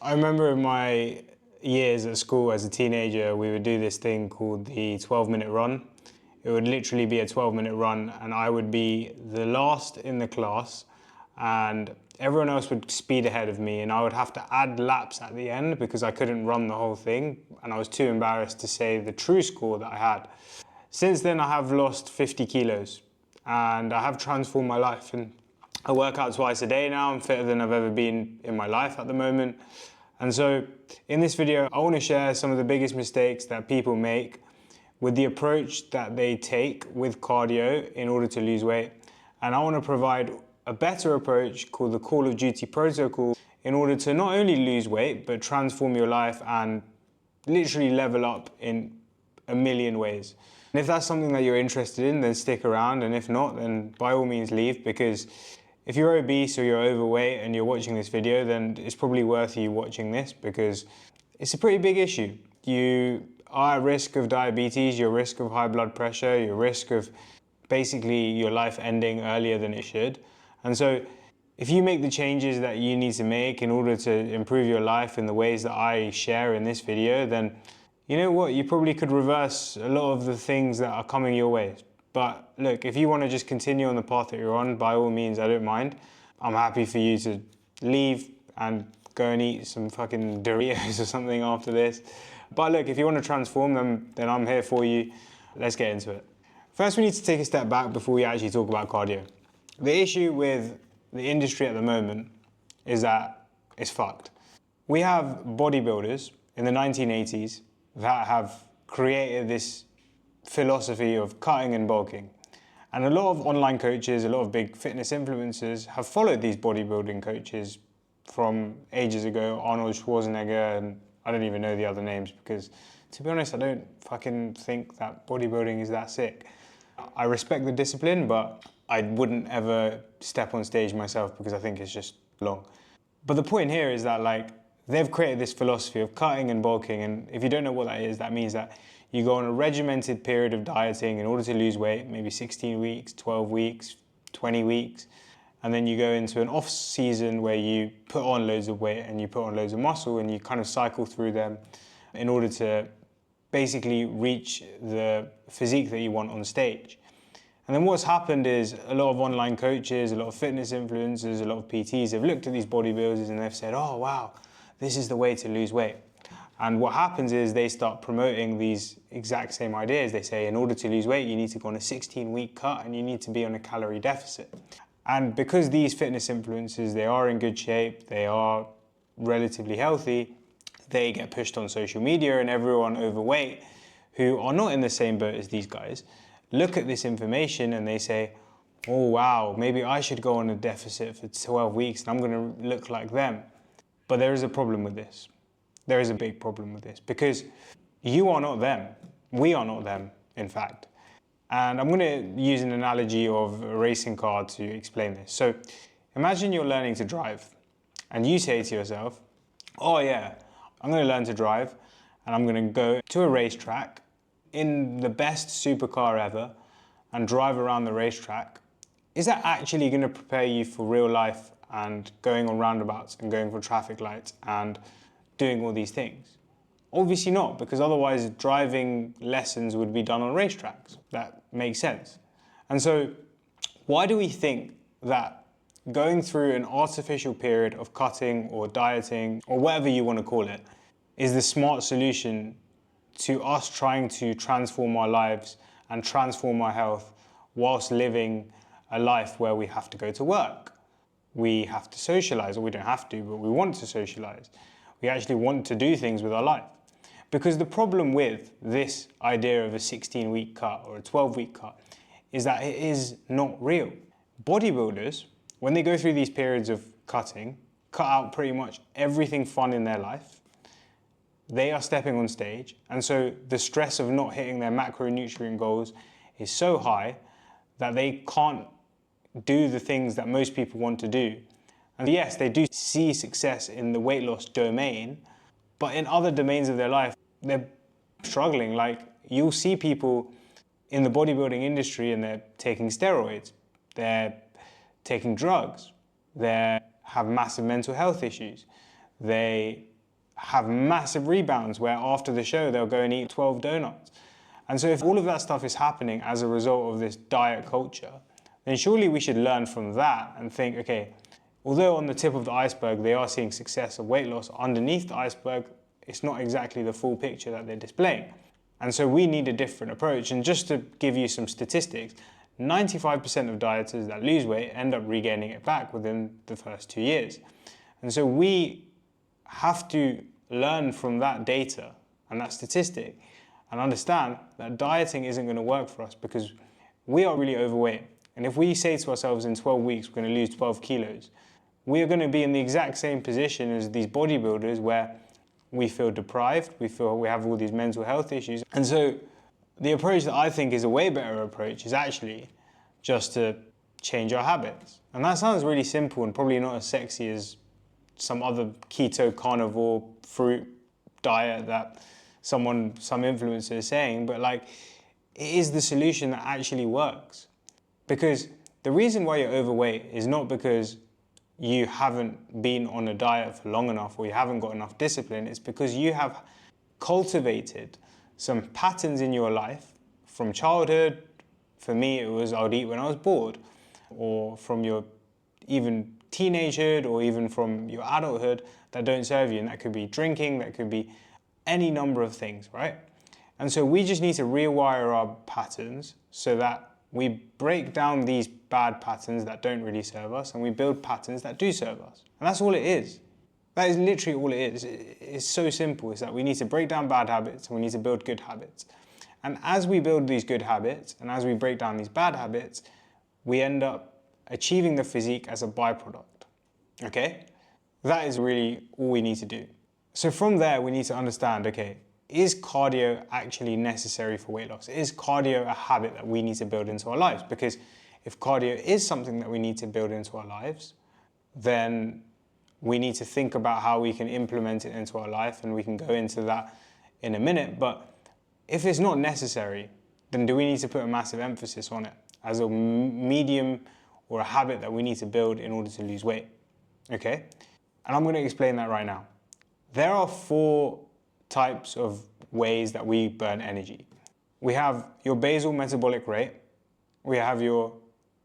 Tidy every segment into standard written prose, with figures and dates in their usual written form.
I remember in my years at school as a teenager, we would do this thing called the 12-minute run. It would literally be a 12-minute run and I would be the last in the class and everyone else would speed ahead of me and I would have to add laps at the end because I couldn't run the whole thing and I was too embarrassed to say the true score that I had. Since then, I have lost 50 kilos and I have transformed my life. And I work out twice a day now. I'm fitter than I've ever been in my life at the moment. And so in this video, I want to share some of the biggest mistakes that people make with the approach that they take with cardio in order to lose weight. And I want to provide a better approach called the Call of Duty Protocol in order to not only lose weight, but transform your life and literally level up in a million ways. And if that's something that you're interested in, then stick around. And if not, then by all means leave, because if you're obese or you're overweight and you're watching this video, then it's probably worth you watching this because it's a pretty big issue. You are at risk of diabetes, you're at risk of high blood pressure, you're at risk of basically your life ending earlier than it should. And so if you make the changes that you need to make in order to improve your life in the ways that I share in this video, then you know what, you probably could reverse a lot of the things that are coming your way. But look, if you want to just continue on the path that you're on, by all means, I don't mind. I'm happy for you to leave and go and eat some fucking Doritos or something after this. But look, if you want to transform them, then I'm here for you. Let's get into it. First, we need to take a step back before we actually talk about cardio. The issue with the industry at the moment is that it's fucked. We have bodybuilders in the 1980s that have created this philosophy of cutting and bulking. And a lot of online coaches, a lot of big fitness influencers have followed these bodybuilding coaches from ages ago, Arnold Schwarzenegger, and I don't even know the other names because, to be honest, I don't fucking think that bodybuilding is that sick. I respect the discipline, but I wouldn't ever step on stage myself because I think it's just long. But the point here is that they've created this philosophy of cutting and bulking, and if you don't know what that is, that means that you go on a regimented period of dieting in order to lose weight, maybe 16 weeks, 12 weeks, 20 weeks, and then you go into an off season where you put on loads of weight and you put on loads of muscle and you kind of cycle through them in order to basically reach the physique that you want on stage. And then what's happened is a lot of online coaches, a lot of fitness influencers, a lot of PTs have looked at these bodybuilders and they've said, oh wow, this is the way to lose weight. And what happens is they start promoting these exact same ideas. They say in order to lose weight, you need to go on a 16-week cut and you need to be on a calorie deficit. And because these fitness influencers, they are in good shape, they are relatively healthy, they get pushed on social media and everyone overweight who are not in the same boat as these guys look at this information and they say, oh wow, maybe I should go on a deficit for 12 weeks and I'm going to look like them. But there is a problem with this. There is a big problem with this because you are not them. We are not them, in fact. And I'm going to use an analogy of a racing car to explain this. So imagine you're learning to drive and you say to yourself, oh yeah, I'm going to learn to drive and I'm going to go to a racetrack in the best supercar ever and drive around the racetrack. Is that actually going to prepare you for real life and going on roundabouts and going for traffic lights and doing all these things? Obviously not, because otherwise driving lessons would be done on racetracks. That makes sense. And so why do we think that going through an artificial period of cutting or dieting or whatever you want to call it is the smart solution to us trying to transform our lives and transform our health whilst living a life where we have to go to work? We have to socialize, or we don't have to, but we want to socialize. We actually want to do things with our life. Because the problem with this idea of a 16-week cut or a 12-week cut is that it is not real. Bodybuilders, when they go through these periods of cutting, cut out pretty much everything fun in their life. They are stepping on stage, and so the stress of not hitting their macronutrient goals is so high that they can't do the things that most people want to do. And yes, they do see success in the weight loss domain, but in other domains of their life, they're struggling. Like, you'll see people in the bodybuilding industry and they're taking steroids, they're taking drugs, they have massive mental health issues, they have massive rebounds where after the show they'll go and eat 12 donuts. And so if all of that stuff is happening as a result of this diet culture, then surely we should learn from that and think, okay, although on the tip of the iceberg they are seeing success of weight loss, underneath the iceberg it's not exactly the full picture that they're displaying. And so we need a different approach. And just to give you some statistics, 95% of dieters that lose weight end up regaining it back within the first 2 years. And so we have to learn from that data and that statistic and understand that dieting isn't going to work for us because we are really overweight. And if we say to ourselves in 12 weeks we're going to lose 12 kilos, we are going to be in the exact same position as these bodybuilders where we feel deprived, we feel we have all these mental health issues. And so the approach that I think is a way better approach is actually just to change our habits. And that sounds really simple and probably not as sexy as some other keto carnivore fruit diet that some influencer is saying, but like it is the solution that actually works. Because the reason why you're overweight is not because you haven't been on a diet for long enough or you haven't got enough discipline. It's because you have cultivated some patterns in your life from childhood. For me, it was I would eat when I was bored, or from your even teenagehood, or even from your adulthood that don't serve you. And that could be drinking, that could be any number of things, right? And so we just need to rewire our patterns so that we break down these bad patterns that don't really serve us and we build patterns that do serve us. And that's all it is. That is literally all it is. It's so simple. It's that we need to break down bad habits and we need to build good habits. And as we build these good habits and as we break down these bad habits, we end up achieving the physique as a byproduct. Okay? That is really all we need to do. So from there, we need to understand, okay, is cardio actually necessary for weight loss? Is cardio a habit that we need to build into our lives? Because if cardio is something that we need to build into our lives, then we need to think about how we can implement it into our life, and we can go into that in a minute. But if it's not necessary, then do we need to put a massive emphasis on it as a medium or a habit that we need to build in order to lose weight? Okay? And I'm going to explain that right now. There are 4 types of ways that we burn energy. We have your basal metabolic rate. We have your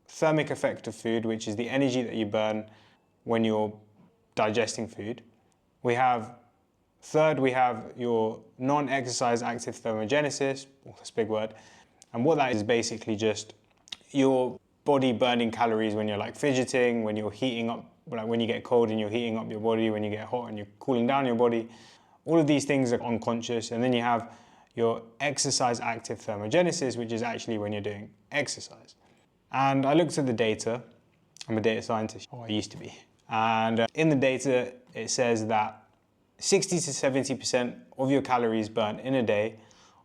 thermic effect of food, which is the energy that you burn when you're digesting food. We have your non-exercise active thermogenesis. Oh, that's a big word. And what that is basically just your body burning calories when you're like fidgeting, when you're heating up, like when you get cold and you're heating up your body, when you get hot and you're cooling down your body. All of these things are unconscious. And then you have your exercise active thermogenesis, which is actually when you're doing exercise. And I looked at the data. I'm a data scientist, or I used to be. And in the data, it says that 60 to 70% of your calories burnt in a day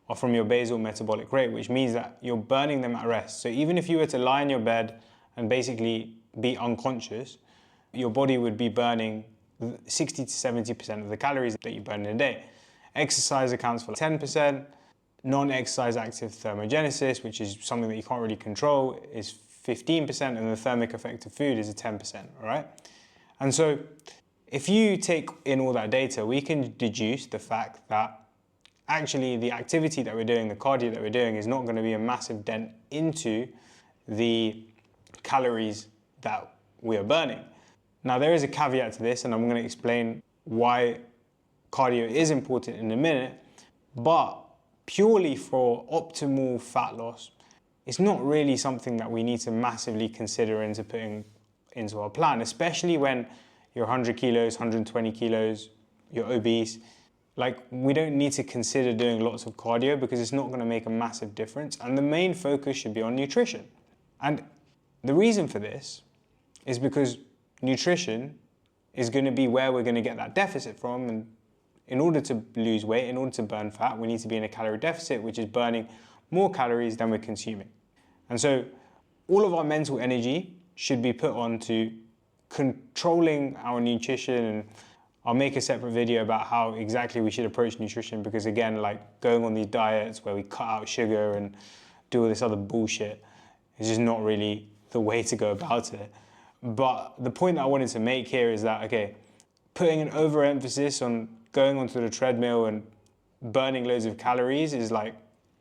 are from your basal metabolic rate, which means that you're burning them at rest. So even if you were to lie in your bed and basically be unconscious, your body would be burning 60 to 70% of the calories that you burn in a day. Exercise accounts for 10%. Non-exercise active thermogenesis, which is something that you can't really control, is 15%, and the thermic effect of food is a 10%, all right? And so if you take in all that data, we can deduce the fact that actually the activity that we're doing, the cardio that we're doing, is not going to be a massive dent into the calories that we are burning. Now, there is a caveat to this, and I'm going to explain why cardio is important in a minute, but purely for optimal fat loss, it's not really something that we need to massively consider into putting into our plan, especially when you're 100 kilos, 120 kilos, you're obese. Like, we don't need to consider doing lots of cardio because it's not going to make a massive difference. And the main focus should be on nutrition. And the reason for this is because nutrition is going to be where we're going to get that deficit from. And in order to lose weight, in order to burn fat, we need to be in a calorie deficit, which is burning more calories than we're consuming. And so all of our mental energy should be put onto controlling our nutrition. And I'll make a separate video about how exactly we should approach nutrition, because again, like going on these diets where we cut out sugar and do all this other bullshit is just not really the way to go about it. But the point that I wanted to make here is that, okay, putting an overemphasis on going onto the treadmill and burning loads of calories is like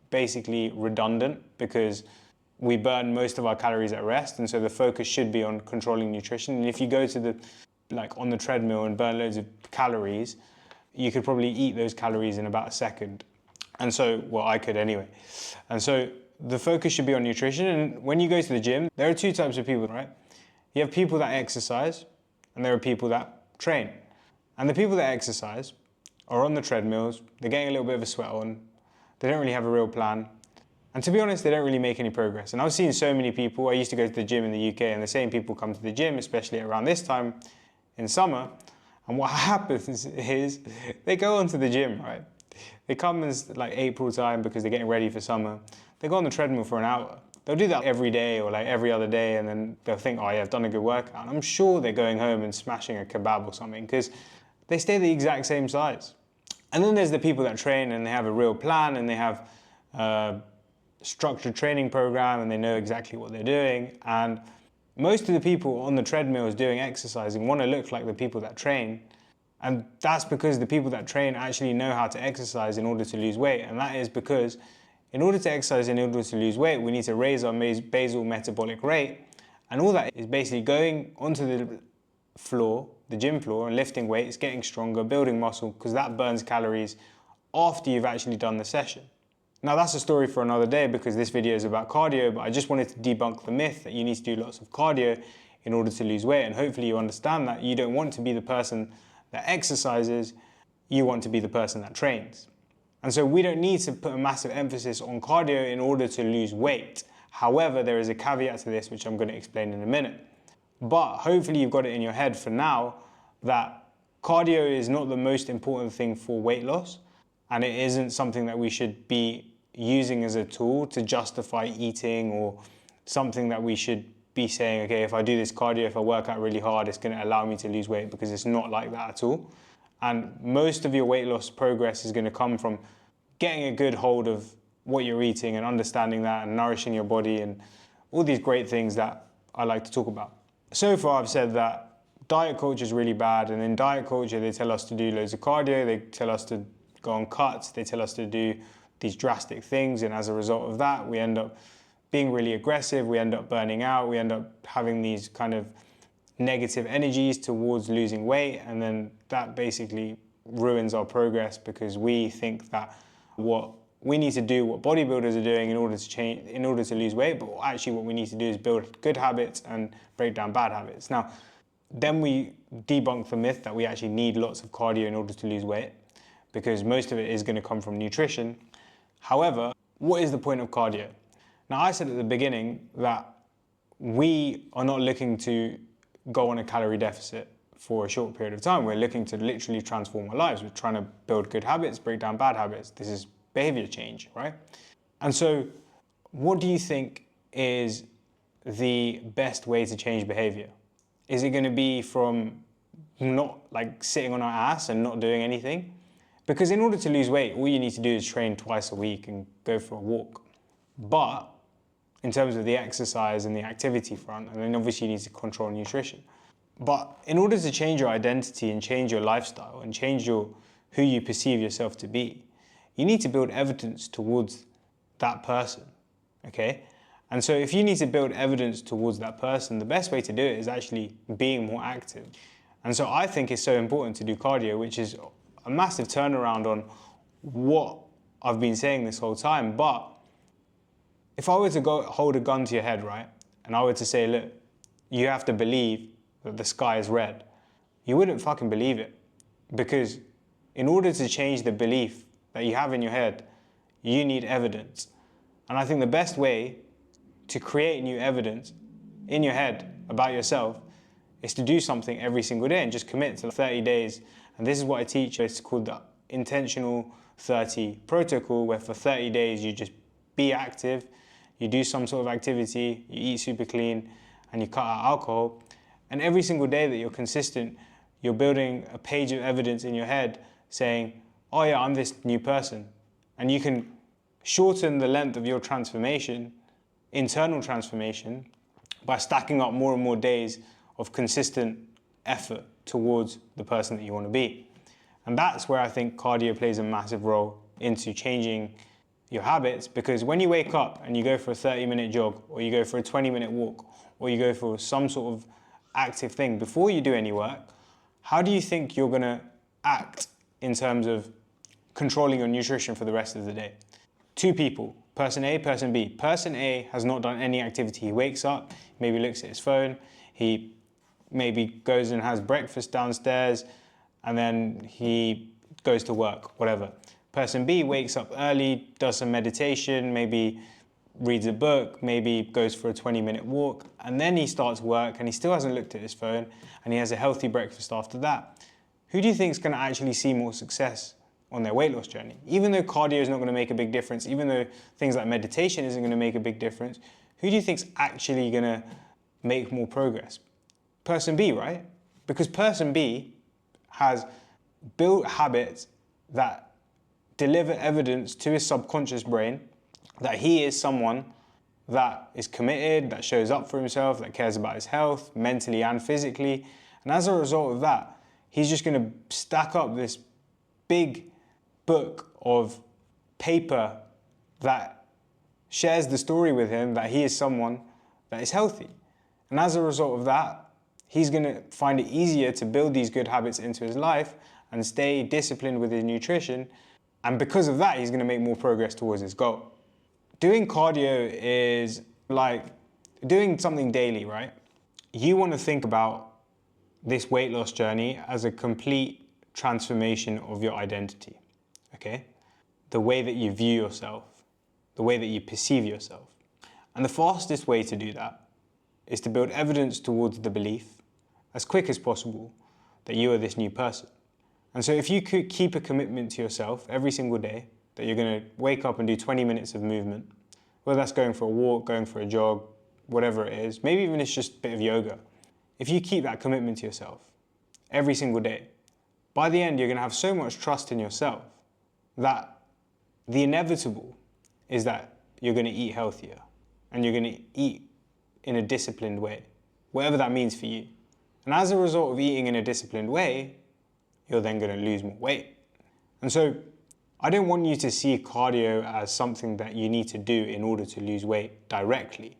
basically redundant, because we burn most of our calories at rest, and so the focus should be on controlling nutrition. And if you go to the on the treadmill and burn loads of calories, you could probably eat those calories in about a second. And so, well, I could anyway. And so the focus should be on nutrition. And when you go to the gym, there are two types of people, right? You have people that exercise, and there are people that train. And the people that exercise are on the treadmills, they're getting a little bit of a sweat on, they don't really have a real plan. And to be honest, they don't really make any progress. And I've seen so many people, I used to go to the gym in the UK, and the same people come to the gym, especially around this time in summer. And what happens is they go onto the gym, right? They come in like April time because they're getting ready for summer. They go on the treadmill for an hour. They'll do that every day or like every other day, and then they'll think, oh yeah, I've done a good workout. And I'm sure they're going home and smashing a kebab or something, because they stay the exact same size. And then there's the people that train and they have a real plan, and they have structured training program, and they know exactly what they're doing. And most of the people on the treadmills doing exercising want to look like the people that train. And that's because the people that train actually know how to exercise in order to lose weight. And that is because in order to exercise, in order to lose weight, we need to raise our basal metabolic rate. And all that is basically going onto the floor, the gym floor, and lifting weights, getting stronger, building muscle, because that burns calories after you've actually done the session. Now that's a story for another day, because this video is about cardio, but I just wanted to debunk the myth that you need to do lots of cardio in order to lose weight. And hopefully you understand that you don't want to be the person that exercises, you want to be the person that trains. And so we don't need to put a massive emphasis on cardio in order to lose weight. However, there is a caveat to this, which I'm going to explain in a minute. But hopefully you've got it in your head for now that cardio is not the most important thing for weight loss, and it isn't something that we should be using as a tool to justify eating, or something that we should be saying, okay, if I do this cardio, if I work out really hard, it's going to allow me to lose weight, because it's not like that at all. And most of your weight loss progress is going to come from getting a good hold of what you're eating and understanding that and nourishing your body and all these great things that I like to talk about. So far I've said that diet culture is really bad, and in diet culture they tell us to do loads of cardio, they tell us to go on cuts, they tell us to do these drastic things, and as a result of that we end up being really aggressive, we end up burning out, we end up having these kind of negative energies towards losing weight, and then that basically ruins our progress, because we think that what we need to do, what bodybuilders are doing in order to change, in order to lose weight, but actually what we need to do is build good habits and break down bad habits. Now, then we debunk the myth that we actually need lots of cardio in order to lose weight, because most of it is going to come from nutrition. However, what is the point of cardio? Now, I said at the beginning that we are not looking to go on a calorie deficit for a short period of time. We're looking to literally transform our lives. We're trying to build good habits, break down bad habits. This is behavior change, right? And so what do you think is the best way to change behavior? Is it going to be from not like sitting on our ass and not doing anything? Because in order to lose weight, all you need to do is train twice a week and go for a walk. But in terms of the exercise and the activity front, and then obviously you need to control nutrition. But in order to change your identity and change your lifestyle and change who you perceive yourself to be, you need to build evidence towards that person, okay? And so if you need to build evidence towards that person, the best way to do it is actually being more active. And so I think it's so important to do cardio, which is a massive turnaround on what I've been saying this whole time. But if I were to go hold a gun to your head, right, and I were to say, look, you have to believe that the sky is red, you wouldn't fucking believe it. Because in order to change the belief that you have in your head, you need evidence. And I think the best way to create new evidence in your head about yourself is to do something every single day and just commit to 30 days. And this is what I teach. It's called the Intentional 30 Protocol, where for 30 days you just be active, you do some sort of activity, you eat super clean, and you cut out alcohol. And every single day that you're consistent, you're building a page of evidence in your head saying, oh yeah, I'm this new person. And you can shorten the length of your transformation, internal transformation, by stacking up more and more days of consistent effort towards the person that you want to be. And that's where I think cardio plays a massive role into changing your habits, because when you wake up and you go for a 30-minute jog, or you go for a 20-minute walk, or you go for some sort of active thing before you do any work, how do you think you're going to act in terms of controlling your nutrition for the rest of the day? Two people, person A, person B. Person A has not done any activity. He wakes up, maybe looks at his phone, he maybe goes and has breakfast downstairs, and then he goes to work, whatever. Person B wakes up early, does some meditation, maybe reads a book, maybe goes for a 20-minute walk, and then he starts work and he still hasn't looked at his phone, and he has a healthy breakfast after that. Who do you think is going to actually see more success on their weight loss journey? Even though cardio is not going to make a big difference, even though things like meditation isn't going to make a big difference, who do you think is actually going to make more progress? Person B, right? Because person B has built habits that deliver evidence to his subconscious brain that he is someone that is committed, that shows up for himself, that cares about his health, mentally and physically. And as a result of that, he's just going to stack up this big book of paper that shares the story with him that he is someone that is healthy. And as a result of that, he's going to find it easier to build these good habits into his life and stay disciplined with his nutrition. And because of that, he's going to make more progress towards his goal. Doing cardio is like doing something daily, right? You want to think about this weight loss journey as a complete transformation of your identity, okay? The way that you view yourself, the way that you perceive yourself. And the fastest way to do that is to build evidence towards the belief as quick as possible that you are this new person. And so if you could keep a commitment to yourself every single day, that you're going to wake up and do 20 minutes of movement, whether that's going for a walk, going for a jog, whatever it is, maybe even it's just a bit of yoga. If you keep that commitment to yourself every single day, by the end, you're going to have so much trust in yourself that the inevitable is that you're going to eat healthier and you're going to eat in a disciplined way, whatever that means for you. And as a result of eating in a disciplined way, you're then going to lose more weight. And so I don't want you to see cardio as something that you need to do in order to lose weight directly.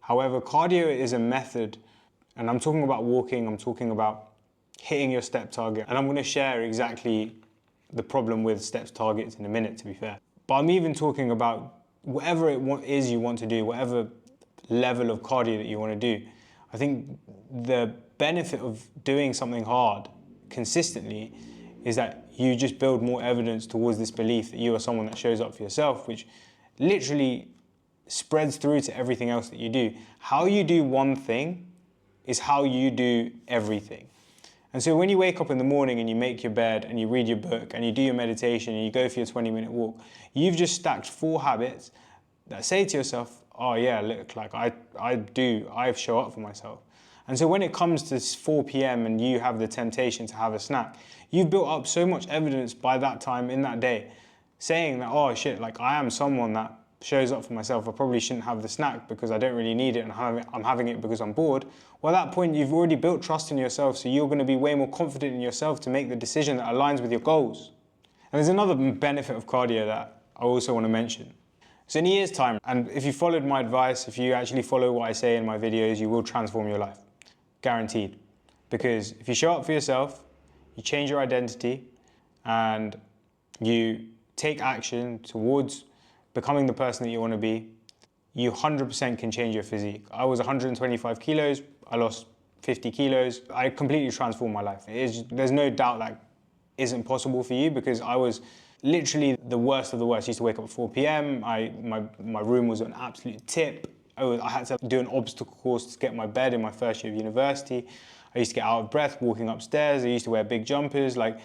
However, cardio is a method, and I'm talking about walking, I'm talking about hitting your step target, and I'm going to share exactly the problem with steps targets in a minute, to be fair. But I'm even talking about whatever it is you want to do, whatever level of cardio that you want to do. I think the benefit of doing something hard consistently is that you just build more evidence towards this belief that you are someone that shows up for yourself, which literally spreads through to everything else that you do. How you do one thing is how you do everything. And so when you wake up in the morning and you make your bed and you read your book and you do your meditation and you go for your 20-minute walk, you've just stacked 4 habits that say to yourself, oh yeah, look, like I show up for myself. And so when it comes to 4 p.m. and you have the temptation to have a snack, you've built up so much evidence by that time in that day, saying that, oh shit, like I am someone that shows up for myself. I probably shouldn't have the snack because I don't really need it and I'm having it because I'm bored. Well, at that point, you've already built trust in yourself, so you're going to be way more confident in yourself to make the decision that aligns with your goals. And there's another benefit of cardio that I also want to mention. So in a year's time, and if you followed my advice, if you actually follow what I say in my videos, you will transform your life. Guaranteed. Because if you show up for yourself, you change your identity, and you take action towards becoming the person that you want to be, you 100% can change your physique. I was 125 kilos, I lost 50 kilos. I completely transformed my life. There's no doubt that isn't possible for you, because I was literally the worst of the worst. I used to wake up at 4 p.m. My room was an absolute tip. I had to do an obstacle course to get my bed in my first year of university. I used to get out of breath walking upstairs. I used to wear big jumpers. Like,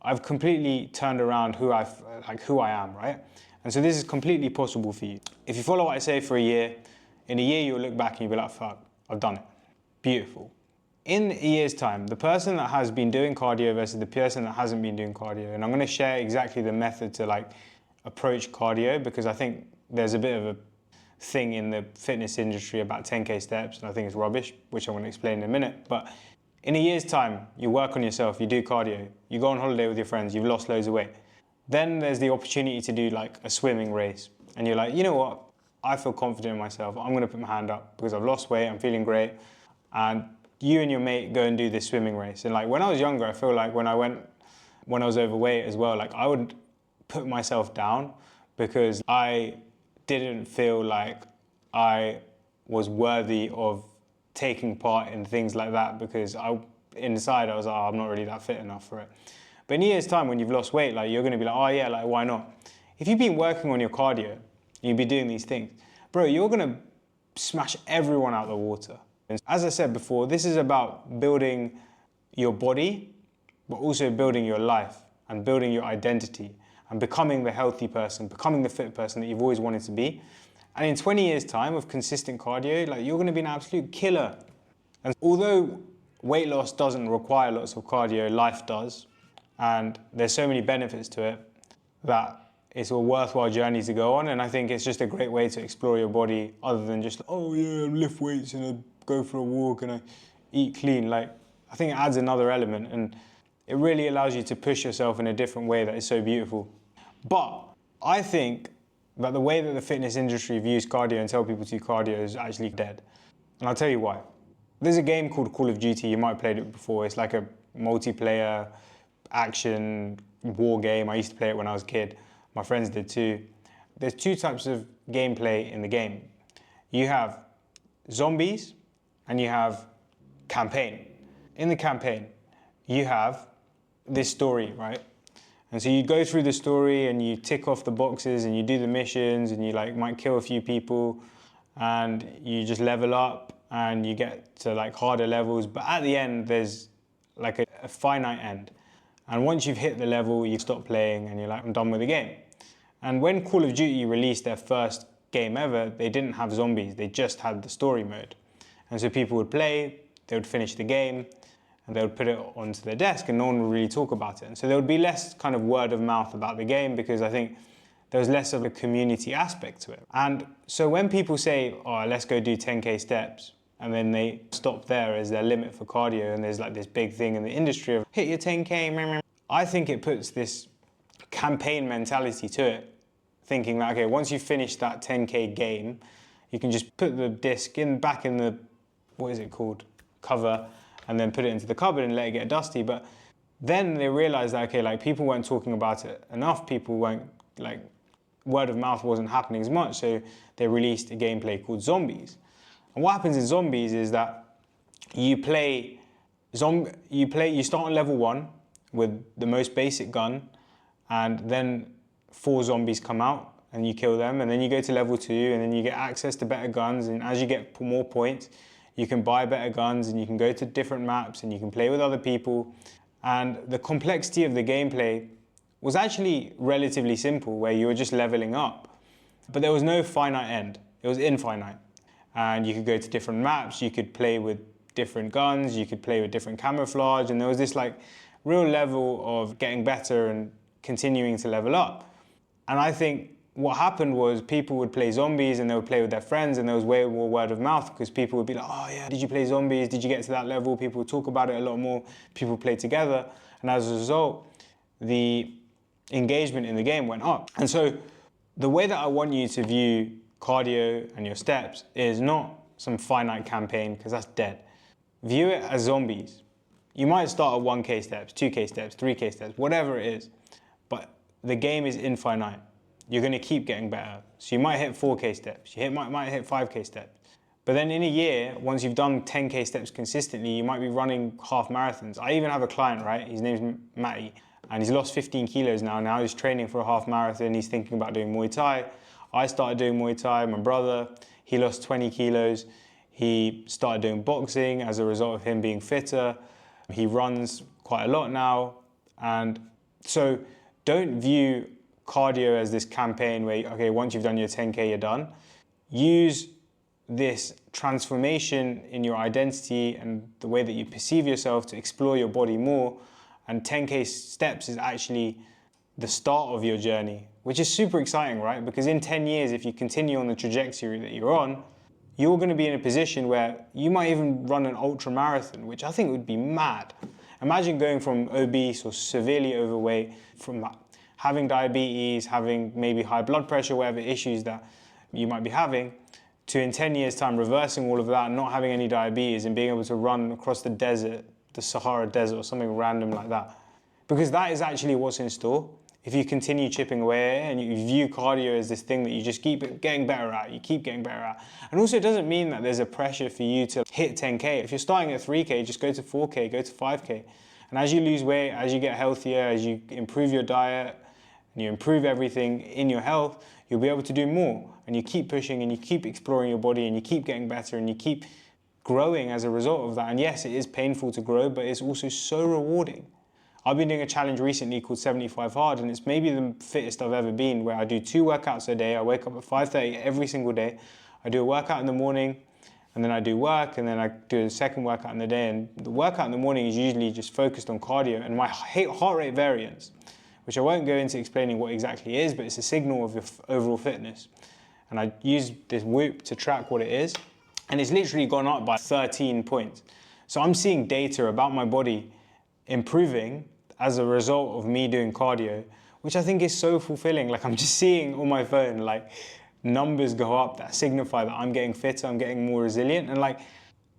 I've completely turned around who I am, right? And so this is completely possible for you. If you follow what I say for a year, in a year you'll look back and you'll be like, fuck, I've done it. Beautiful. In a year's time, the person that has been doing cardio versus the person that hasn't been doing cardio, and I'm going to share exactly the method to like approach cardio, because I think there's a bit of a thing in the fitness industry about 10K steps, and I think it's rubbish, which I'm going to explain in a minute. But In a year's time, you work on yourself, you do cardio, you go on holiday with your friends, you've lost loads of weight. Then there's the opportunity to do like a swimming race. And you're like, you know what? I feel confident in myself. I'm gonna put my hand up because I've lost weight, I'm feeling great. And you and your mate go and do this swimming race. And like when I was younger, I feel like when I was overweight as well, like I would put myself down because I didn't feel like I was worthy of taking part in things like that because inside I was like, oh, I'm not really that fit enough for it. But in a year's time, when you've lost weight, like you're gonna be like, oh yeah, like why not? If you've been working on your cardio, you'd be doing these things, bro, you're gonna smash everyone out the water. And as I said before, this is about building your body, but also building your life and building your identity and becoming the healthy person, becoming the fit person that you've always wanted to be. And in 20 years' time of consistent cardio, like you're gonna be an absolute killer. And although weight loss doesn't require lots of cardio, life does, and there's so many benefits to it that it's a worthwhile journey to go on. And I think it's just a great way to explore your body other than just, oh yeah, I lift weights and I go for a walk and I eat clean. Like, I think it adds another element and it really allows you to push yourself in a different way that is so beautiful. But I think that the way that the fitness industry views cardio and tell people to do cardio is actually dead. And I'll tell you why. There's a game called Call of Duty, you might have played it before. It's like a multiplayer action war game. I used to play it when I was a kid. My friends did too. There's two types of gameplay in the game. You have zombies and you have campaign. In the campaign, you have this story, right? And so you go through the story and you tick off the boxes and you do the missions and you like might kill a few people and you just level up and you get to like harder levels. But at the end, there's like a finite end. And once you've hit the level, you stop playing and you're like, I'm done with the game. And when Call of Duty released their first game ever, they didn't have zombies, they just had the story mode. And so people would play, they would finish the game, and they would put it onto their desk and no one would really talk about it. And so there would be less kind of word of mouth about the game because I think there was less of a community aspect to it. And so when people say, oh, let's go do 10K steps, and then they stop there as their limit for cardio, and there's like this big thing in the industry of hit your 10K, I think it puts this campaign mentality to it, thinking that, okay, once you finish that 10K game, you can just put the disc back in the, what is it called, cover, and then put it into the cupboard and let it get dusty. But then they realized that, okay, like people weren't talking about it enough, people weren't, like, word of mouth wasn't happening as much, so they released a gameplay called Zombies. And what happens in Zombies is that you start on level 1 with the most basic gun, and then 4 zombies come out and you kill them, and then you go to level 2 and then you get access to better guns, and as you get more points, you can buy better guns and you can go to different maps and you can play with other people. And the complexity of the gameplay was actually relatively simple, where you were just leveling up. But there was no finite end, it was infinite. And you could go to different maps, you could play with different guns, you could play with different camouflage, and there was this like real level of getting better and continuing to level up. And I think what happened was people would play Zombies and they would play with their friends, and there was way more word of mouth because people would be like, oh yeah, did you play Zombies? Did you get to that level? People would talk about it a lot more. People played together. And as a result, the engagement in the game went up. And so the way that I want you to view cardio and your steps is not some finite campaign, because that's dead. View it as zombies. You might start at 1K steps, 2K steps, 3K steps, whatever it is, but the game is infinite. You're going to keep getting better. So you might hit 4K steps, might hit 5K steps. But then in a year, once you've done 10K steps consistently, you might be running half marathons. I even have a client, right? His name's Matty, and he's lost 15 kilos now. Now he's training for a half marathon. He's thinking about doing Muay Thai. I started doing Muay Thai. My brother, he lost 20 kilos. He started doing boxing as a result of him being fitter. He runs quite a lot now. And so don't view cardio as this campaign where, okay, once you've done your 10K, you're done. Use this transformation in your identity and the way that you perceive yourself to explore your body more. And 10K steps is actually the start of your journey, which is super exciting, right? Because in 10 years, if you continue on the trajectory that you're on, you're going to be in a position where you might even run an ultra marathon, which I think would be mad. Imagine going from obese or severely overweight, from having diabetes, having maybe high blood pressure, whatever issues that you might be having, to in 10 years time reversing all of that, not having any diabetes and being able to run across the desert, the Sahara Desert or something random like that. Because that is actually what's in store. If you continue chipping away and you view cardio as this thing that you just keep getting better at, you keep getting better at. And also it doesn't mean that there's a pressure for you to hit 10K. If you're starting at 3K, just go to 4K, go to 5K. And as you lose weight, as you get healthier, as you improve your diet, and you improve everything in your health, you'll be able to do more. And you keep pushing and you keep exploring your body and you keep getting better and you keep growing as a result of that. And yes, it is painful to grow, but it's also so rewarding. I've been doing a challenge recently called 75 Hard, and it's maybe the fittest I've ever been, where I do 2 workouts a day. I wake up at 5:30 every single day. I do a workout in the morning, and then I do work, and then I do a second workout in the day. And the workout in the morning is usually just focused on cardio and my heart rate variance, which I won't go into explaining what exactly is, but it's a signal of your overall fitness. And I use this Whoop to track what it is, and it's literally gone up by 13 points. So I'm seeing data about my body improving as a result of me doing cardio, which I think is so fulfilling. Like, I'm just seeing on my phone, like, numbers go up that signify that I'm getting fitter, I'm getting more resilient, and like,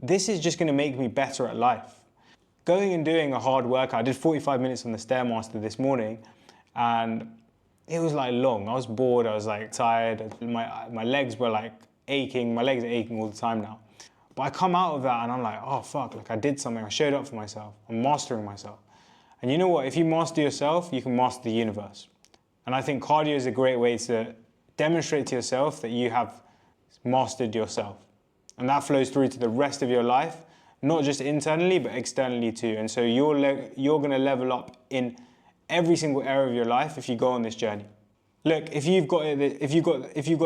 this is just gonna make me better at life. Going and doing a hard workout, I did 45 minutes on the Stairmaster this morning, and it was like long. I was bored, I was like tired, my legs were like aching, my legs are aching all the time now. But I come out of that and I'm like, oh fuck, like I did something, I showed up for myself, I'm mastering myself. And you know what, if you master yourself, you can master the universe. And I think cardio is a great way to demonstrate to yourself that you have mastered yourself. And that flows through to the rest of your life, not just internally, but externally too. And so you're gonna level up in every single area of your life if you go on this journey. Look, if you got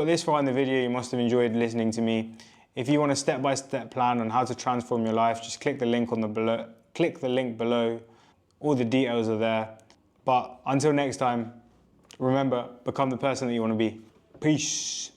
this far in the video, you must have enjoyed listening to me. If you want a step-by-step plan on how to transform your life, just click the link below. All the details are there. But until next time, remember, become the person that you want to be. Peace.